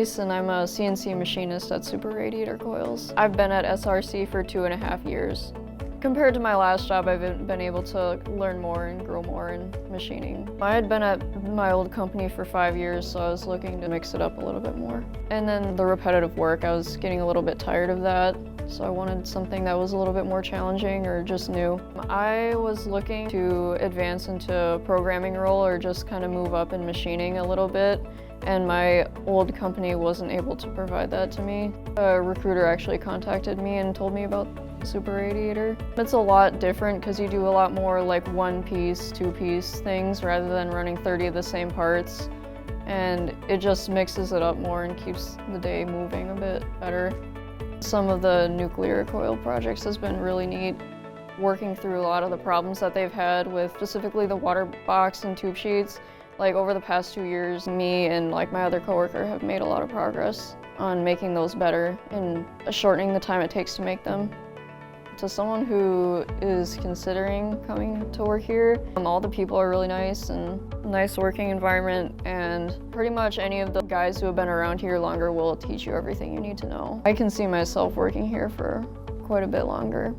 Grace, and I'm a CNC machinist at Super Radiator Coils. I've been at SRC for 2.5 years. Compared to my last job, I've been able to learn more and grow more in machining. I had been at my old company for 5 years, so I was looking to mix it up a little bit more. And then the repetitive work, I was getting a little bit tired of that, so I wanted something that was a little bit more challenging or just new. I was looking to advance into a programming role or just kind of move up in machining a little bit, and my old company wasn't able to provide that to me. A recruiter actually contacted me and told me about Super Radiator. It's a lot different because you do a lot more like one-piece, two-piece things rather than running 30 of the same parts, and it just mixes it up more and keeps the day moving a bit better. Some of the nuclear coil projects has been really neat, working through a lot of the problems that they've had with specifically the water box and tube sheets. Like over the past 2 years, me and like my other coworker have made a lot of progress on making those better and shortening the time it takes to make them. To someone who is considering coming to work here, all the people are really nice and nice working environment, and pretty much any of the guys who have been around here longer will teach you everything you need to know. I can see myself working here for quite a bit longer.